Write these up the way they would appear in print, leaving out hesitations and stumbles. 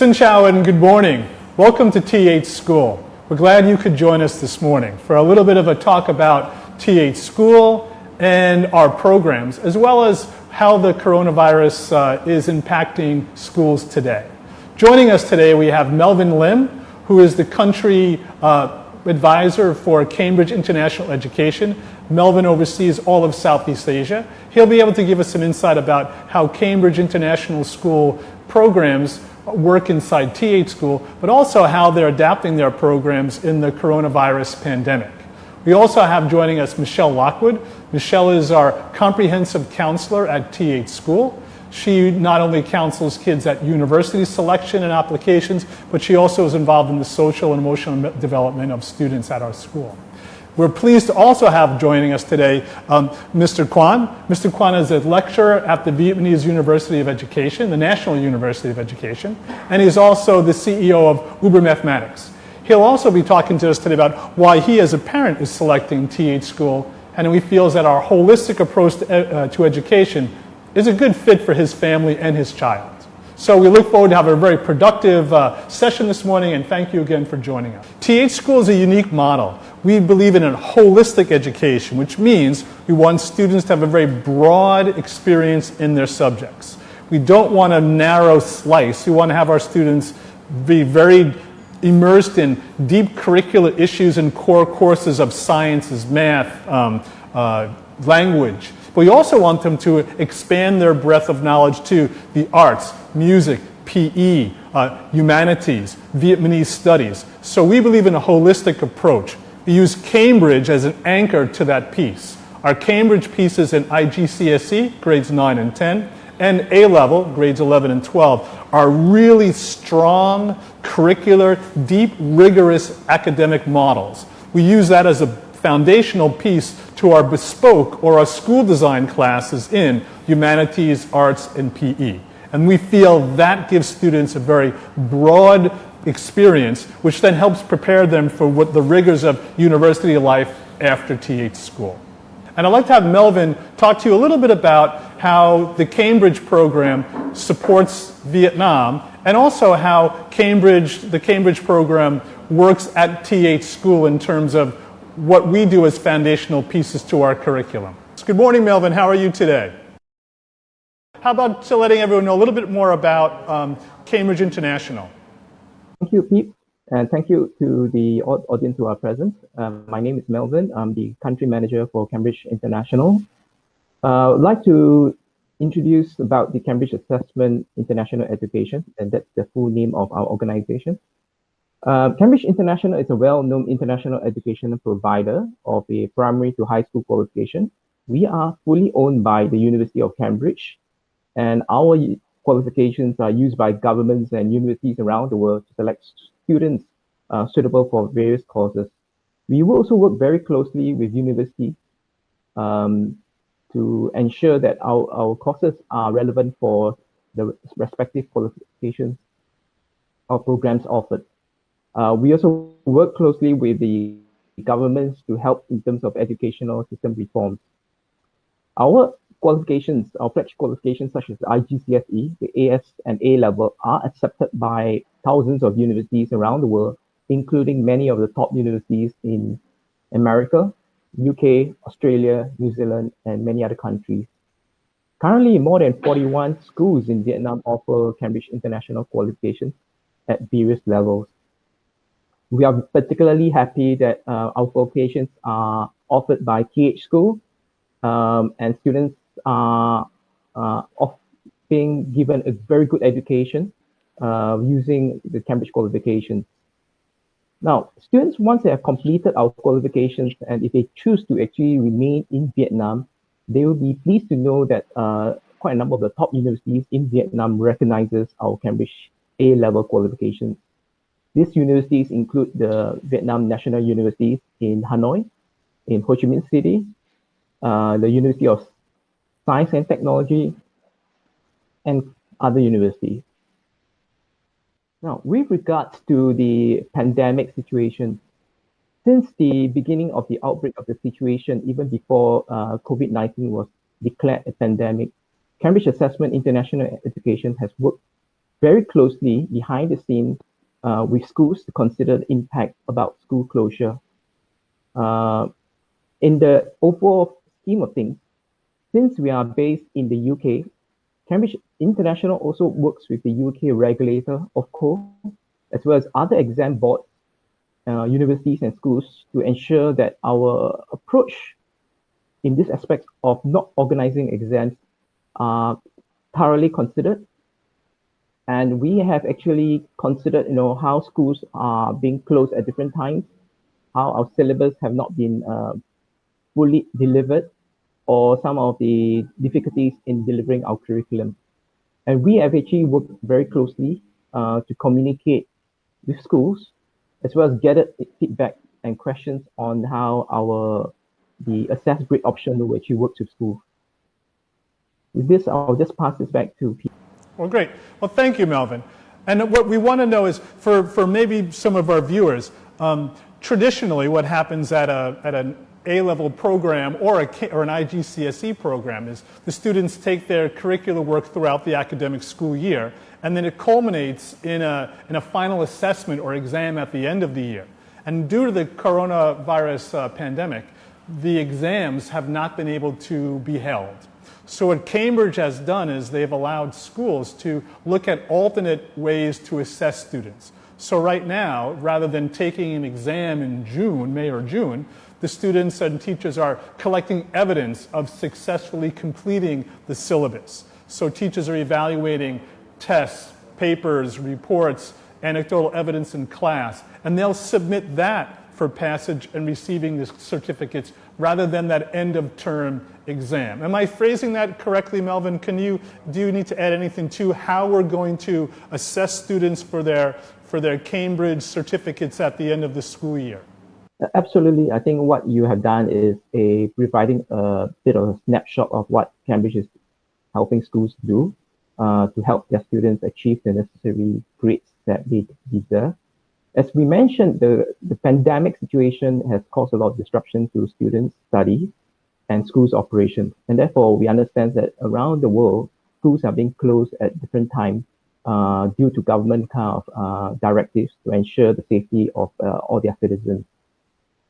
Xin chào and good morning. Welcome to THschool. We're glad you could join us this morning for a little bit of a talk about THschool and our programs, as well as how the coronavirus is impacting schools today. Joining us today, we have Melvin Lim, who is the country advisor for Cambridge International Education. Melvin oversees all of Southeast Asia. He'll be able to give us some insight about how Cambridge International School programs work inside THschool, but also how they're adapting their programs in the coronavirus pandemic. We also have joining us Michelle Lockwood. Michelle is our comprehensive counselor at THschool. She not only counsels kids at university selection and applications, but she also is involved in the social and emotional development of students at our school. We're pleased to also have joining us today Mr. Quảng. Mr. Quảng is a lecturer at the Vietnamese University of Education, the National University of Education, and he's also the CEO of Uber Mathematics. He'll also be talking to us today about why he as a parent is selecting THschool, and he feels that our holistic approach to education is a good fit for his family and his child. So we look forward to having a very productive session this morning, and thank you again for joining us. THschool is a unique model. We believe in a holistic education, which means we want students to have a very broad experience in their subjects. We don't want a narrow slice. We want to have our students be very immersed in deep curricular issues and core courses of sciences, math, language. But we also want them to expand their breadth of knowledge to the arts, music, PE, humanities, Vietnamese studies. So we believe in a holistic approach. We use Cambridge as an anchor to that piece. Our Cambridge pieces in IGCSE, grades 9 and 10, and A-level, grades 11 and 12, are really strong, curricular, deep, rigorous academic models. We use that as a foundational piece to our bespoke or our school design classes in humanities, arts, and PE. And we feel that gives students a very broad experience, which then helps prepare them for what the rigors of university life after THschool. And I'd like to have Melvin talk to you a little bit about how the Cambridge program supports Vietnam, and also how the Cambridge program works at THschool in terms of what we do as foundational pieces to our curriculum. Good morning, Melvin. How are you today? How about letting everyone know a little bit more about Cambridge International? Thank you, Pete, and thank you to the audience who are present. My name is Melvin. I'm the country manager for Cambridge International. I'd like to introduce about the Cambridge Assessment International Education, and that's the full name of our organization. Cambridge International is a well-known international educational provider of a primary to high school qualification. We are fully owned by the University of Cambridge, and our qualifications are used by governments and universities around the world to select students suitable for various courses. We will also work very closely with universities to ensure that our courses are relevant for the respective qualifications or programs offered. We also work closely with the governments to help in terms of educational system reforms. Our qualifications, our pledge qualifications such as the IGCSE, the AS and A-level are accepted by thousands of universities around the world, including many of the top universities in America, UK, Australia, New Zealand, and many other countries. Currently, more than 41 schools in Vietnam offer Cambridge International qualifications at various levels. We are particularly happy that our qualifications are offered by THschool, and students are being given a very good education using the Cambridge qualifications. Now, students, once they have completed our qualifications, and if they choose to actually remain in Vietnam, they will be pleased to know that quite a number of the top universities in Vietnam recognizes our Cambridge A-level qualifications. These universities include the Vietnam National Universities in Hanoi, in Ho Chi Minh City, the University of Science and Technology, and other universities. Now, with regards to the pandemic situation, since the beginning of the outbreak of the situation, even before COVID-19 was declared a pandemic, Cambridge Assessment International Education has worked very closely behind the scenes with schools to consider the impact about school closure. In the overall scheme of things, since we are based in the UK, Cambridge International also works with the UK regulator of CORE, as well as other exam boards, universities and schools to ensure that our approach in this aspect of not organizing exams are thoroughly considered. And we have actually considered, how schools are being closed at different times, how our syllabus have not been fully delivered, or some of the difficulties in delivering our curriculum. And we have actually worked very closely to communicate with schools, as well as gather feedback and questions on how the assess grade option will actually work with schools. With this, I'll just pass this back to Pete. Well, great. Well, thank you, Melvin. And what we want to know is, for maybe some of our viewers, traditionally what happens at an A-level program or an IGCSE program is the students take their curricular work throughout the academic school year, and then it culminates in a final assessment or exam at the end of the year. And due to the coronavirus pandemic, the exams have not been able to be held. So what Cambridge has done is they've allowed schools to look at alternate ways to assess students. So right now, rather than taking an exam in May or June, the students and teachers are collecting evidence of successfully completing the syllabus. So teachers are evaluating tests, papers, reports, anecdotal evidence in class, and they'll submit that for passage and receiving the certificates rather than that end of term exam. Am I phrasing that correctly, Melvin? Do you need to add anything to how we're going to assess students for their Cambridge certificates at the end of the school year? Absolutely. I think what you have done is providing a bit of a snapshot of what Cambridge is helping schools do to help their students achieve the necessary grades that they deserve. As we mentioned, the pandemic situation has caused a lot of disruption to students' studies and schools' operations. And therefore, we understand that around the world, schools are being closed at different times due to government kind of directives to ensure the safety of all their citizens.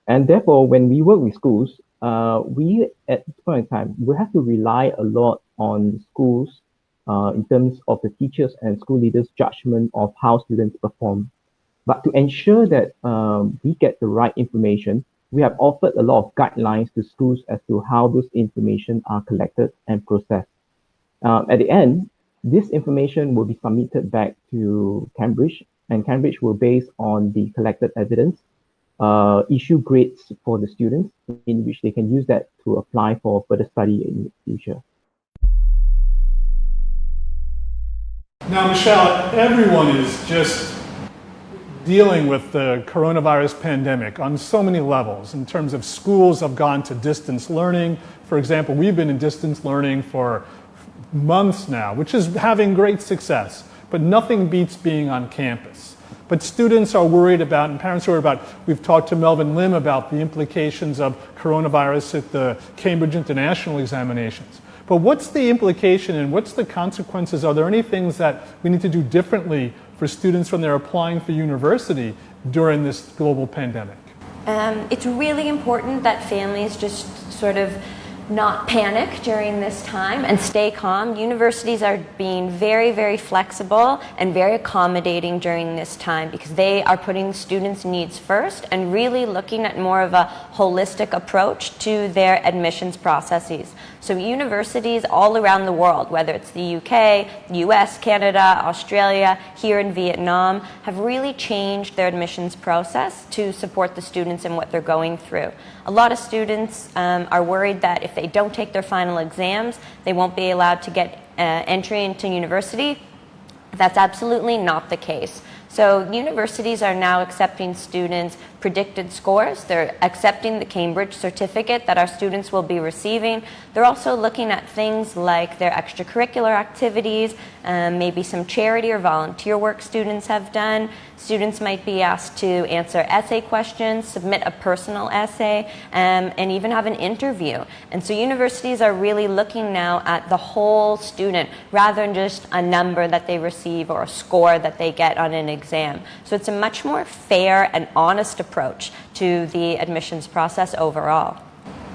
And therefore, when we work with schools, we at this point in time, we have to rely a lot on schools in terms of the teachers and school leaders' judgment of how students perform. But to ensure that we get the right information, we have offered a lot of guidelines to schools as to how those information are collected and processed. At the end, this information will be submitted back to Cambridge, and Cambridge will, based on the collected evidence, issue grades for the students in which they can use that to apply for further study in the future. Now, Michelle, everyone is just dealing with the coronavirus pandemic on so many levels. In terms of schools have gone to distance learning. For example, we've been in distance learning for months now, which is having great success, but nothing beats being on campus. But students are worried about, and parents are worried about, we've talked to Melvin Lim about the implications of coronavirus at the Cambridge International examinations. But what's the implication and what's the consequences? Are there any things that we need to do differently for students when they're applying for university during this global pandemic? It's really important that families just sort of not panic during this time and stay calm. Universities are being very, very flexible and very accommodating during this time because they are putting students' needs first and really looking at more of a holistic approach to their admissions processes. So universities all around the world, whether it's the UK, US, Canada, Australia, here in Vietnam, have really changed their admissions process to support the students in what they're going through. A lot of students are worried that if they don't take their final exams, they won't be allowed to get entry into university. That's absolutely not the case. So universities are now accepting students predicted scores. They're accepting the Cambridge certificate that our students will be receiving. They're also looking at things like their extracurricular activities, maybe some charity or volunteer work students have done. Students might be asked to answer essay questions, submit a personal essay, and even have an interview. And so universities are really looking now at the whole student rather than just a number that they receive or a score that they get on an exam. So it's a much more fair and honest approach to the admissions process overall.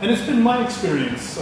And it's been my experience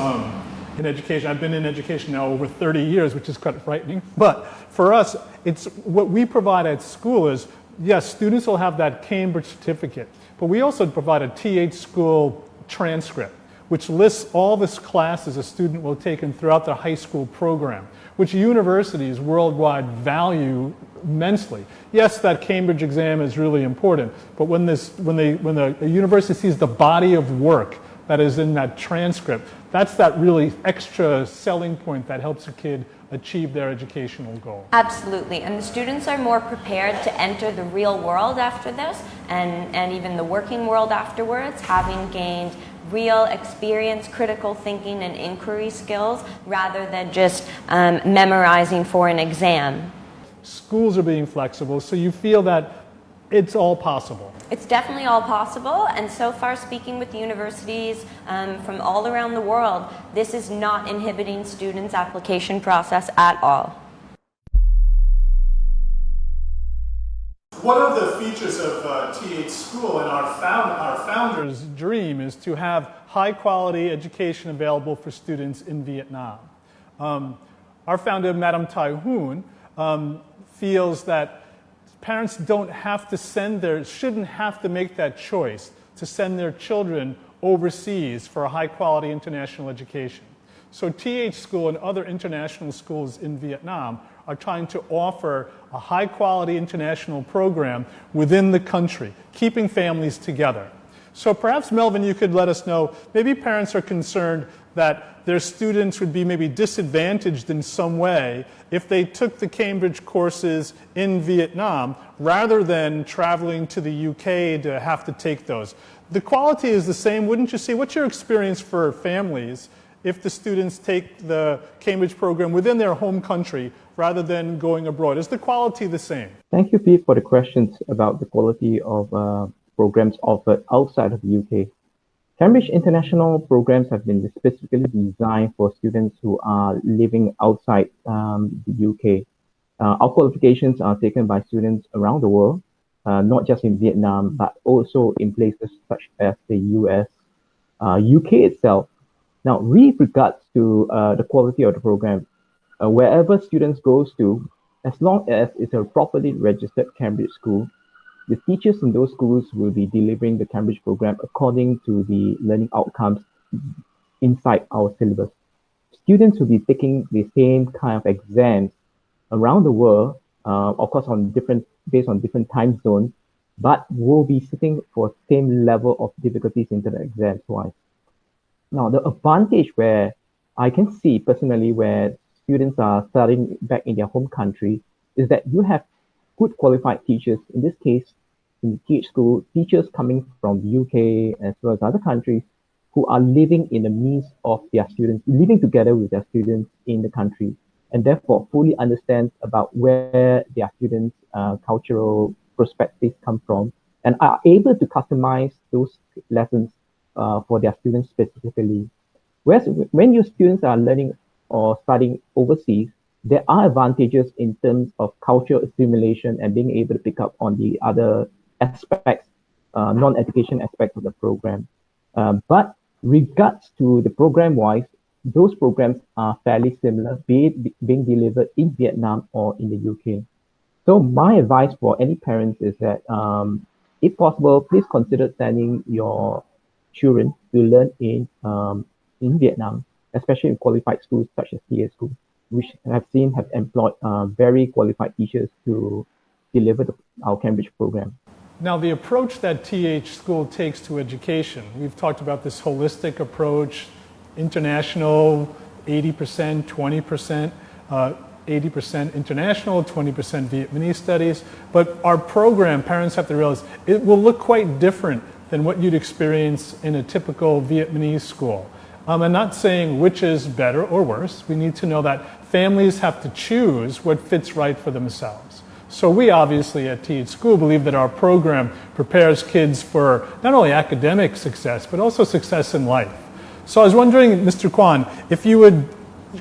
in education. I've been in education now over 30 years, which is quite frightening. But for us, it's what we provide at school is, yes, students will have that Cambridge certificate, but we also provide a THschool transcript, which lists all the classes a student will take throughout their high school program, which universities worldwide value immensely. Yes, that Cambridge exam is really important, but when a university sees the body of work that is in that transcript, that's that really extra selling point that helps a kid achieve their educational goal. Absolutely, and the students are more prepared to enter the real world after this and even the working world afterwards, having gained real experience, critical thinking and inquiry skills rather than just memorizing for an exam. Schools are being flexible, so you feel that it's all possible. It's definitely all possible, and so far speaking with universities from all around the world, this is not inhibiting students' application process at all. One of the features of THschool and our founder's dream is to have high-quality education available for students in Vietnam. Our founder, Madam Tai Hoon, feels that parents shouldn't have to make that choice to send their children overseas for a high-quality international education. So THschool and other international schools in Vietnam are trying to offer a high-quality international program within the country, keeping families together. So perhaps, Melvin, you could let us know, maybe parents are concerned that their students would be maybe disadvantaged in some way if they took the Cambridge courses in Vietnam rather than traveling to the UK to have to take those. The quality is the same, wouldn't you say? What's your experience for families if the students take the Cambridge program within their home country rather than going abroad? Is the quality the same? Thank you, Pete, for the questions about the quality of programs offered outside of the UK. Cambridge international programs have been specifically designed for students who are living outside the UK. Our qualifications are taken by students around the world, not just in Vietnam, but also in places such as the US, UK itself. Now, with regards to the quality of the program, wherever students goes to, as long as it's a properly registered Cambridge school, the teachers in those schools will be delivering the Cambridge program according to the learning outcomes inside our syllabus. Students will be taking the same kind of exams around the world, of course based on different time zones, but will be sitting for same level of difficulties into the exams wise. Now, the advantage where I can see personally where students are studying back in their home country is that you have good qualified teachers, in this case, in THschool, teachers coming from the UK as well as other countries who are living in the midst of their students, living together with their students in the country, and therefore fully understand about where their students' cultural perspectives come from, and are able to customize those lessons for their students specifically. Whereas when your students are learning or studying overseas, there are advantages in terms of cultural assimilation and being able to pick up on the other aspects, non-education aspects of the program. But regards to the program-wise, those programs are fairly similar, be it being delivered in Vietnam or in the UK. So my advice for any parents is that, if possible, please consider sending your children to learn in Vietnam, especially in qualified schools such as THschool, which have employed very qualified teachers to deliver our Cambridge program. Now, the approach that THschool takes to education, we've talked about this holistic approach, international, 80%, 20%. 80% international, 20% Vietnamese studies. But our program, parents have to realize, it will look quite different than what you'd experience in a typical Vietnamese school. I'm not saying which is better or worse. We need to know that families have to choose what fits right for themselves. So we obviously at THschool believe that our program prepares kids for not only academic success, but also success in life. So I was wondering, Mr. Quan, if you would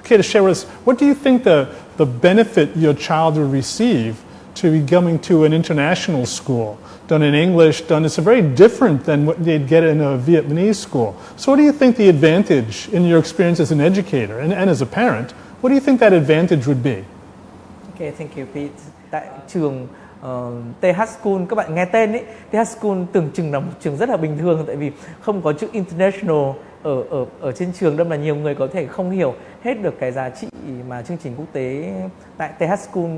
care to share with us, what do you think the benefit your child will receive to be coming to an international school, done in English, it's very different than what they'd get in a Vietnamese school. So what do you think the advantage in your experience as an educator and as a parent, what do you think that advantage would be? Okay, thank you, Pete. Tại trường THschool, các bạn nghe tên ấy, THschool tưởng chừng là một trường rất là bình thường, tại vì không có chữ international ở trên trường, đâm là nhiều người có thể không hiểu hết được cái giá trị mà chương trình quốc tế tại THschool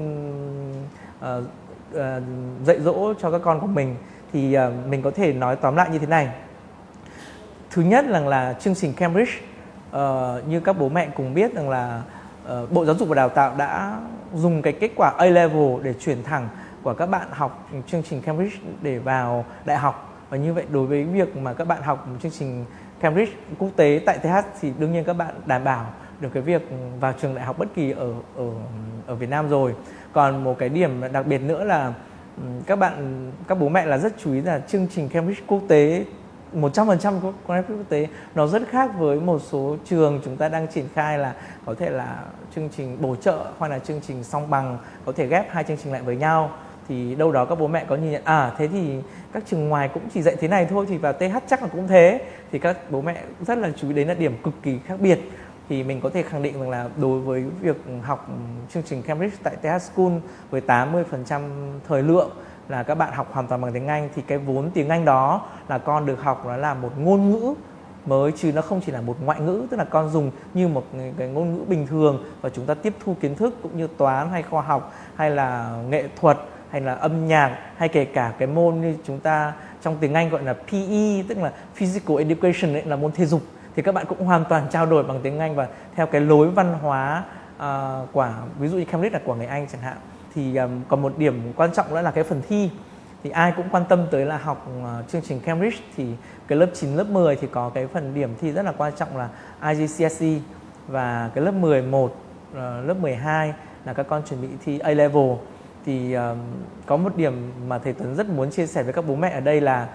dạy dỗ cho các con của mình. Thì mình có thể nói tóm lại như thế này. Thứ nhất là chương trình Cambridge, như các bố mẹ cùng biết rằng là Bộ Giáo dục và Đào tạo đã dùng cái kết quả A-level để chuyển thẳng của các bạn học chương trình Cambridge để vào đại học. Và như vậy đối với việc mà các bạn học chương trình Cambridge quốc tế tại TH thì đương nhiên các bạn đảm bảo được cái việc vào trường đại học bất kỳ ở Việt Nam rồi. Còn một cái điểm đặc biệt nữa là các bố mẹ là rất chú ý là chương trình Cambridge quốc tế 100% Cambridge quốc tế nó rất khác với một số trường chúng ta đang triển khai là có thể là chương trình bổ trợ hoặc là chương trình song bằng, có thể ghép hai chương trình lại với nhau. Thì đâu đó các bố mẹ có nhìn nhận thế thì các trường ngoài cũng chỉ dạy thế này thôi, thì vào TH chắc là cũng thế. Thì các bố mẹ rất là chú ý đến là điểm cực kỳ khác biệt. Thì mình có thể khẳng định rằng là đối với việc học chương trình Cambridge tại THschool với 80% thời lượng là các bạn học hoàn toàn bằng tiếng Anh, thì cái vốn tiếng Anh đó là con được học nó là một ngôn ngữ mới, chứ nó không chỉ là một ngoại ngữ, tức là con dùng như một cái ngôn ngữ bình thường và chúng ta tiếp thu kiến thức cũng như toán hay khoa học hay là nghệ thuật hay là âm nhạc hay kể cả cái môn như chúng ta trong tiếng Anh gọi là PE, tức là Physical Education ấy, là môn thể dục, thì các bạn cũng hoàn toàn trao đổi bằng tiếng Anh và theo cái lối văn hóa của ví dụ như Cambridge là của người Anh chẳng hạn. Thì còn một điểm quan trọng nữa là cái phần thi. Thì ai cũng quan tâm tới là học chương trình Cambridge thì cái lớp 9, lớp 10 thì có cái phần điểm thi rất là quan trọng là IGCSE, và cái lớp 11, lớp 12 là các con chuẩn bị thi A-level. Thì có một điểm mà thầy Tuấn rất muốn chia sẻ với các bố mẹ ở đây là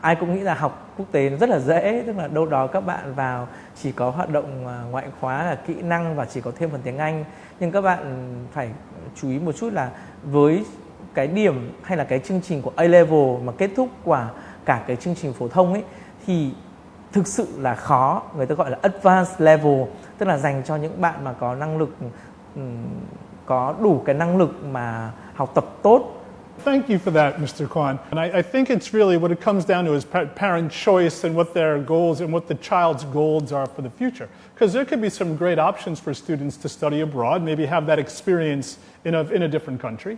ai cũng nghĩ là học quốc tế nó rất là dễ, tức là đâu đó các bạn vào chỉ có hoạt động ngoại khóa là kỹ năng và chỉ có thêm phần tiếng Anh. Nhưng các bạn phải chú ý một chút là với cái điểm hay là cái chương trình của A-level mà kết thúc quả cả cái chương trình phổ thông ấy thì thực sự là khó, người ta gọi là advanced level, tức là dành cho những bạn mà có năng lực, có đủ cái năng lực mà học tập tốt. Thank you for that, Mr. Quan. And I think it's really what it comes down to is parent choice and what their goals and what the child's goals are for the future. Because there could be some great options for students to study abroad, maybe have that experience in a different country.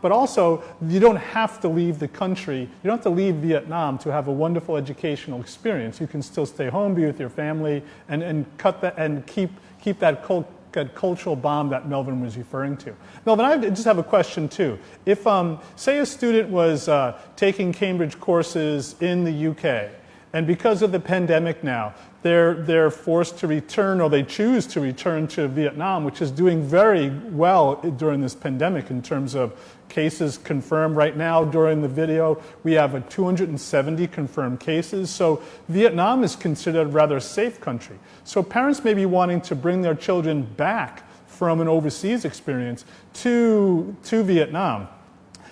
But also, you don't have to leave the country, you don't have to leave Vietnam to have a wonderful educational experience. You can still stay home, be with your family, and cut that and keep that cultural bond that Melvin was referring to. Melvin, I just have a question too. If, say a student was taking Cambridge courses in the UK, and because of the pandemic now, they're forced to return, or they choose to return to Vietnam, which is doing very well during this pandemic in terms of cases confirmed. Right now, during the video, we have 270 confirmed cases. So Vietnam is considered a rather safe country. So parents may be wanting to bring their children back from an overseas experience to Vietnam.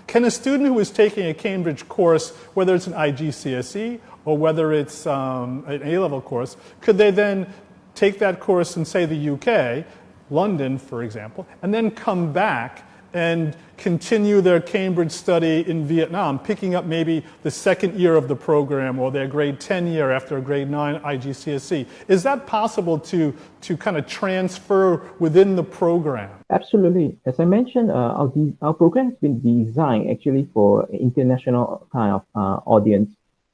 Can a student who is taking a Cambridge course, whether it's an IGCSE or whether it's an A-level course, could they then take that course in, say, the UK, London, for example, and then come back and continue their Cambridge study in Vietnam, picking up maybe the second year of the program or their grade 10 year after a grade 9 IGCSE? Is that possible to kind of transfer within the program? Absolutely. As I mentioned, our program has been designed actually for international kind of audience.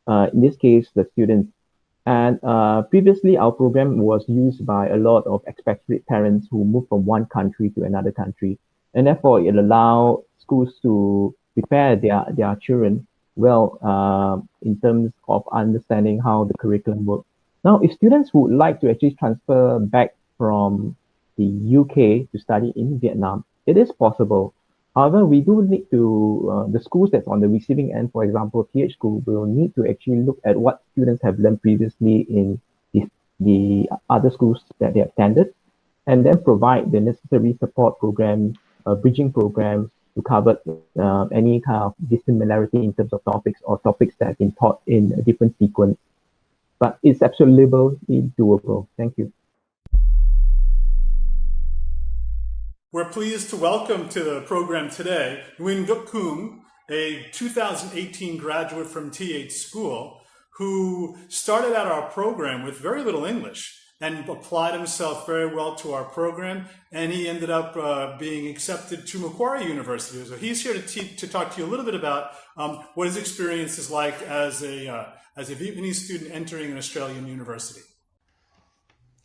In this case, the students. And previously, our program was used by a lot of expatriate parents who moved from one country to another country. And therefore, it allowed schools to prepare their children well in terms of understanding how the curriculum works. Now, if students would like to actually transfer back from the UK to study in Vietnam, it is possible. However, we do need to, the schools that's on the receiving end, for example, THschool, will need to actually look at what students have learned previously in the other schools that they have attended, and then provide the necessary support programs, bridging programs to cover any kind of dissimilarity in terms of topics or topics that have been taught in a different sequence. But it's absolutely doable. Thank you. We're pleased to welcome to the program today Nguyen Duc Cung, a 2018 graduate from THschool, who started out our program with very little English and applied himself very well to our program, and he ended up being accepted to Macquarie University. So he's here to talk to you a little bit about what his experience is like as a Vietnamese student entering an Australian university.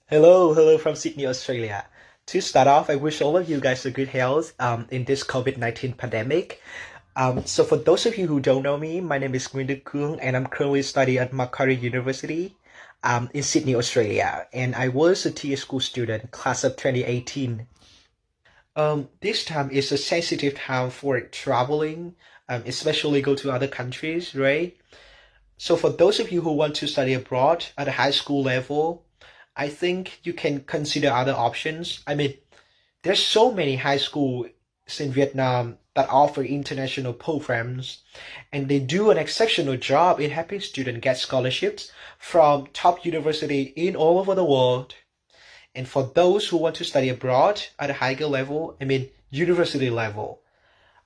Hello from Sydney, Australia. To start off, I wish all of you guys a good health in this COVID-19 pandemic. So for those of you who don't know me, my name is Nguyen Duc Cung, and I'm currently studying at Macquarie University in Sydney, Australia. And I was a THschool student, class of 2018. This time is a sensitive time for traveling, especially go to other countries, right? So for those of you who want to study abroad at a high school level, I think you can consider other options. I mean, there's so many high schools in Vietnam that offer international programs, and they do an exceptional job in helping students get scholarships from top universities in all over the world. And for those who want to study abroad at a higher level, I mean, university level,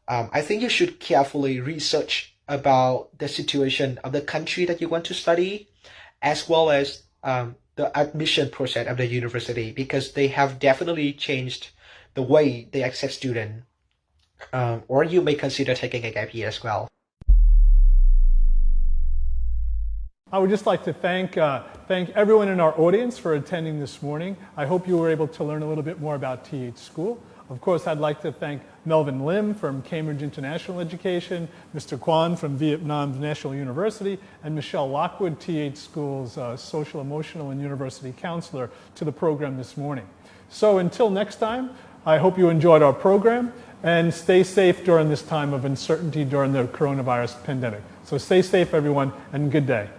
I think you should carefully research about the situation of the country that you want to study, as well as the admission process of the university, because they have definitely changed the way they accept students. Or you may consider taking a gap year as well. I would just like to thank everyone in our audience for attending this morning. I hope you were able to learn a little bit more about THschool. Of course, I'd like to thank Melvin Lim from Cambridge International Education, Mr. Quan from Vietnam National University, and Michelle Lockwood, THschool's social, emotional, and university counselor, to the program this morning. So until next time, I hope you enjoyed our program, and stay safe during this time of uncertainty during the coronavirus pandemic. So stay safe, everyone, and good day.